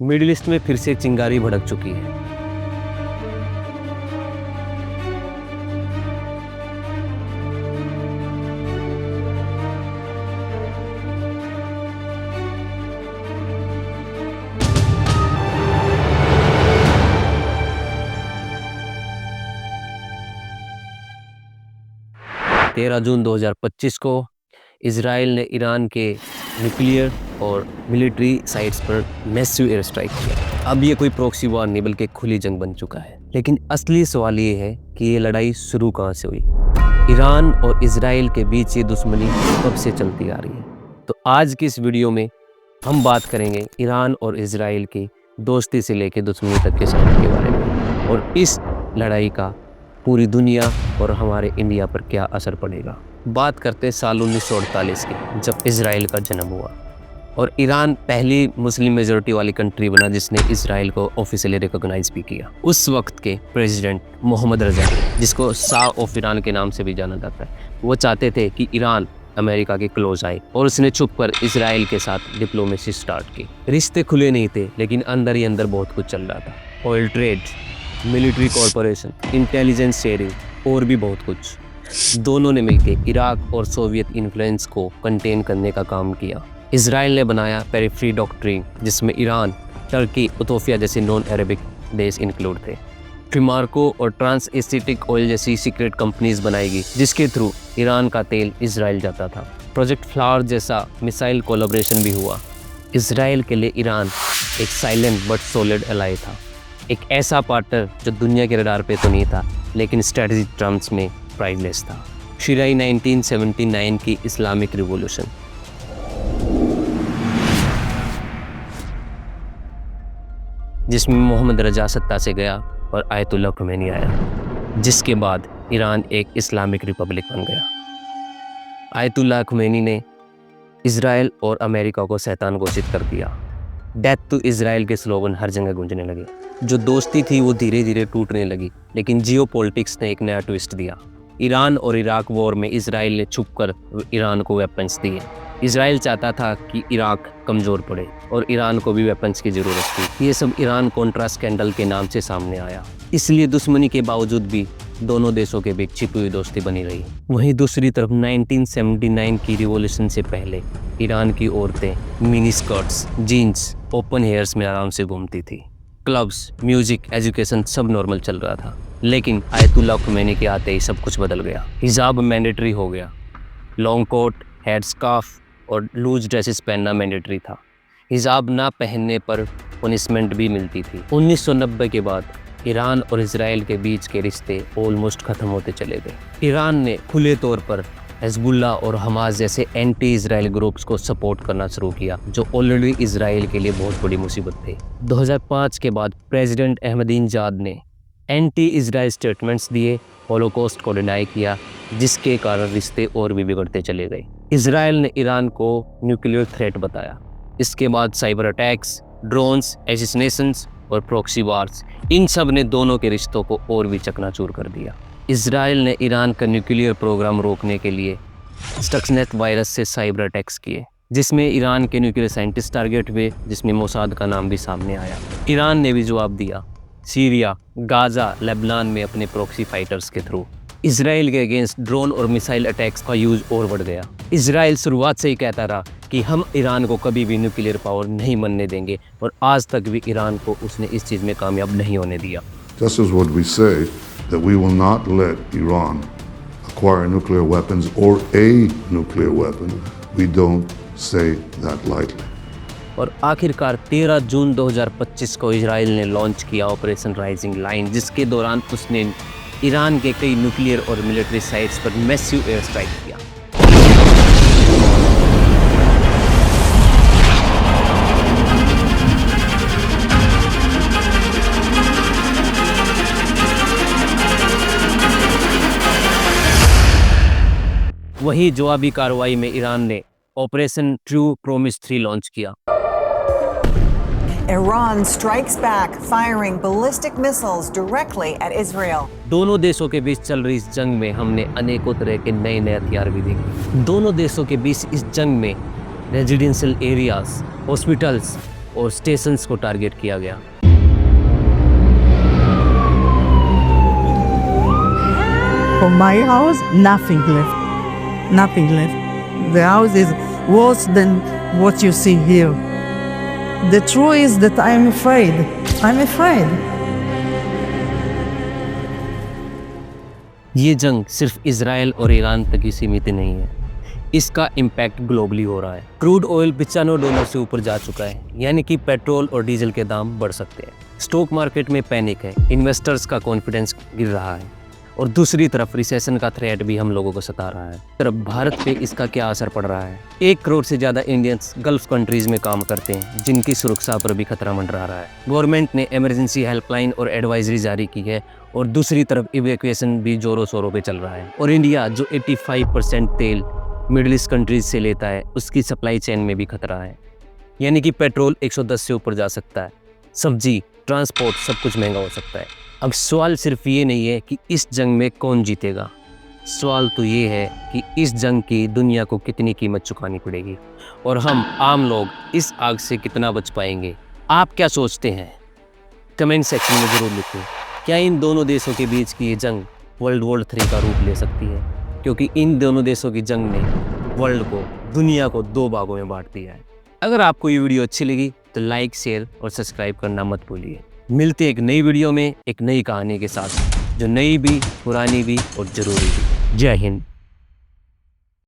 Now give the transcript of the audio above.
Middle east में फिर से चिंगारी भड़क चुकी है। तेरह जून 2025 को इजराइल ने ईरान के न्यूक्लियर और मिलिट्री साइट्स पर मैसिव एयर स्ट्राइक किया। अब ये कोई प्रॉक्सी वॉर नहीं बल्कि खुली जंग बन चुका है। लेकिन असली सवाल ये है कि ये लड़ाई शुरू कहाँ से हुई। ईरान और इजराइल के बीच ये दुश्मनी कब से चलती आ रही है। तो आज की इस वीडियो में हम बात करेंगे ईरान और इजराइल की दोस्ती से लेकर दुश्मनी तक के सफ़र के बारे में और इस लड़ाई का पूरी दुनिया और हमारे इंडिया पर क्या असर पड़ेगा। बात करते हैं साल 1948 की, जब इजराइल का जन्म हुआ और ईरान पहली मुस्लिम मेजॉरिटी वाली कंट्री बना जिसने इजराइल को ऑफिशियली रिकॉग्नाइज भी किया। उस वक्त के प्रेसिडेंट मोहम्मद रजा, जिसको शाह ऑफ ईरान के नाम से भी जाना जाता है, वो चाहते थे कि ईरान अमेरिका के क्लोज आए और उसने छुपकर इजराइल के साथ डिप्लोमेसी स्टार्ट की। रिश्ते खुले नहीं थे लेकिन अंदर ही अंदर बहुत कुछ चल रहा था। Oil trade, military corporation, intelligence sharing और भी बहुत कुछ। दोनों ने मिलकर इराक और सोवियत इन्फ्लुएंस को कंटेन करने का काम किया। इजराइल ने बनाया पेरिफेरी डॉक्ट्रिन, जिसमें ईरान, टर्की, इथोपिया जैसे नॉन अरबिक देश इंक्लूड थे। ट्रिमार्को और ट्रांस एसिटिक ऑयल जैसी सीक्रेट कंपनीज बनाएगी जिसके थ्रू ईरान का तेल इजराइल जाता था। प्रोजेक्ट फ्लावर जैसा मिसाइल कोलैबोरेशन भी हुआ। इजराइल के लिए ईरान एक साइलेंट बट सॉलिड एलाई था, एक ऐसा पार्टनर जो दुनिया के रडार पे तो नहीं था लेकिन स्ट्रेटजिक टर्म्स में प्राइसलेस था। शिराई 1979 की इस्लामिक रिवॉल्यूशन। जिसमें मोहम्मद रजा सत्ता से गया और आयतुल्लाह खुमैनी आया, जिसके बाद ईरान एक इस्लामिक रिपब्लिक बन गया। आयतुल्लाह खुमैनी ने इजराइल और अमेरिका को शैतान घोषित कर दिया। डेथ टू इजराइल के स्लोगन हर जगह गूंजने लगे। जो दोस्ती थी वो धीरे धीरे टूटने लगी, लेकिन जियोपॉलिटिक्स ने एक नया ट्विस्ट दिया। ईरान और इराक वॉर में इजराइल ने छुपकर ईरान को वेपन्स दिए। इजराइल चाहता था कि इराक कमज़ोर पड़े और ईरान को भी वेपन्स की ज़रूरत थी। ये सब ईरान कॉन्ट्रा स्कैंडल के नाम से सामने आया। इसलिए दुश्मनी के बावजूद भी दोनों देशों के बीच छिपी हुई दोस्ती बनी रही। वहीं दूसरी तरफ 1979 की रिवॉल्यूशन से पहले ईरान की औरतें mini skirts, jeans, open hairs में आराम से घूमती थी। क्लब्स, म्यूजिक, एजुकेशन सब नॉर्मल चल रहा था। लेकिन आयतुल्लाह खुमैनी के आते ही सब कुछ बदल गया। हिजाब मैंडेटरी हो गया। लॉन्ग कोट, हेड स्कार्फ और लूज ड्रेसेस पहनना मैंडेटरी था। हिजाब ना पहनने पर पनिशमेंट भी मिलती थी। 1990 के बाद ईरान और इजराइल के बीच के रिश्ते ऑलमोस्ट ख़त्म होते चले गए। ईरान ने खुले तौर पर हिजबुल्लाह और हमास जैसे एंटी इजराइल ग्रुप्स को सपोर्ट करना शुरू किया, जो ऑलरेडी इजराइल के लिए बहुत बड़ी मुसीबत थे। 2005 के बाद प्रेसिडेंट अहमदीनेजाद ने एंटी इजराइल स्टेटमेंट्स दिए, होलोकॉस्ट को डिनाई किया, जिसके कारण रिश्ते और भी बिगड़ते चले गए। इजराइल ने ईरान को न्यूक्लियर थ्रेट बताया। इसके बाद साइबर अटैक्स, ड्रोन्स, एसिसिनेशंस और प्रॉक्सी वार्स, इन सब ने दोनों के रिश्तों को और भी चकनाचूर कर दिया। इजराइल ने ईरान का न्यूक्लियर प्रोग्राम रोकने के लिए स्टक्सनेट वायरस से साइबर अटैक्स किए, जिसमें ईरान के न्यूक्लियर साइंटिस्ट टारगेट हुए, जिसमें मोसाद का नाम भी सामने आया। ईरान ने भी जवाब दिया, सीरिया, गाजा, लेबनान में अपने प्रॉक्सी फाइटर्स के थ्रू। इजराइल के अगेंस्ट ड्रोन और मिसाइल अटैक्स का यूज और बढ़ गया। इजराइल शुरुआत से ही कहता रहा कि हम ईरान को कभी भी न्यूक्लियर पावर नहीं बनने देंगे और आज तक भी ईरान को उसने इस चीज़ में कामयाब नहीं होने दिया। This is what we say, that we will not let Iran acquire nuclear weapons or a nuclear weapon. We don't say that lightly. और आखिरकार 13 जून 2025 को इजराइल ने लॉन्च किया ऑपरेशन राइजिंग लाइन, जिसके दौरान उसने ईरान के कई न्यूक्लियर और मिलिट्री साइट्स पर मैसिव एयर स्ट्राइक किया। वही जवाबी कार्रवाई में ईरान ने ऑपरेशन ट्रू प्रॉमिस 3 लॉन्च किया। Iran strikes back, firing ballistic missiles directly at Israel. दोनों देशों के बीच चल रही इस जंग में हमने अनेकों तरह के नए नए हथियार भी देखे। दोनों देशों के बीच इस जंग में रेजिडेंशियल एरियाज, हॉस्पिटल्स, और स्टेशंस को टारगेट किया गया। For my house, nothing left. Nothing left. The house is worse than what you see here. The truth is that I'm afraid. I'm afraid. ये जंग सिर्फ इजराइल और ईरान तक ही सीमित नहीं है, इसका इम्पैक्ट ग्लोबली हो रहा है। क्रूड ऑयल $95 से ऊपर जा चुका है, यानी कि पेट्रोल और डीजल के दाम बढ़ सकते हैं। स्टॉक मार्केट में पैनिक है, इन्वेस्टर्स का कॉन्फिडेंस गिर रहा है और दूसरी तरफ रिसेशन का थ्रेट भी हम लोगों को सता रहा है। तरफ भारत पे इसका क्या असर पड़ रहा है? 1 करोड़ से ज़्यादा इंडियंस गल्फ कंट्रीज में काम करते हैं, जिनकी सुरक्षा पर भी खतरा मंडरा रहा है। गवर्नमेंट ने इमरजेंसी हेल्पलाइन और एडवाइजरी जारी की है और दूसरी तरफ इवैक्यूएशन भी जोरों शोरों पे चल रहा है। और इंडिया जो 85% तेल मिडिल ईस्ट कंट्रीज से लेता है, उसकी सप्लाई चेन में भी खतरा है, यानी कि पेट्रोल 110 से ऊपर जा सकता है, सब्जी, ट्रांसपोर्ट सब कुछ महंगा हो सकता है। अब सवाल सिर्फ ये नहीं है कि इस जंग में कौन जीतेगा, सवाल तो ये है कि इस जंग की दुनिया को कितनी कीमत चुकानी पड़ेगी और हम आम लोग इस आग से कितना बच पाएंगे। आप क्या सोचते हैं? कमेंट सेक्शन में ज़रूर लिखें। क्या इन दोनों देशों के बीच की ये जंग वर्ल्ड वॉर 3 का रूप ले सकती है? क्योंकि इन दोनों देशों की जंग ने वर्ल्ड को, दुनिया को 2 भागों में बांट दिया है। अगर आपको ये वीडियो अच्छी लगी तो लाइक, शेयर और सब्सक्राइब करना मत भूलिए। मिलते एक नई वीडियो में एक नई कहानी के साथ, जो नई भी, पुरानी भी और ज़रूरी भी। जय हिंद।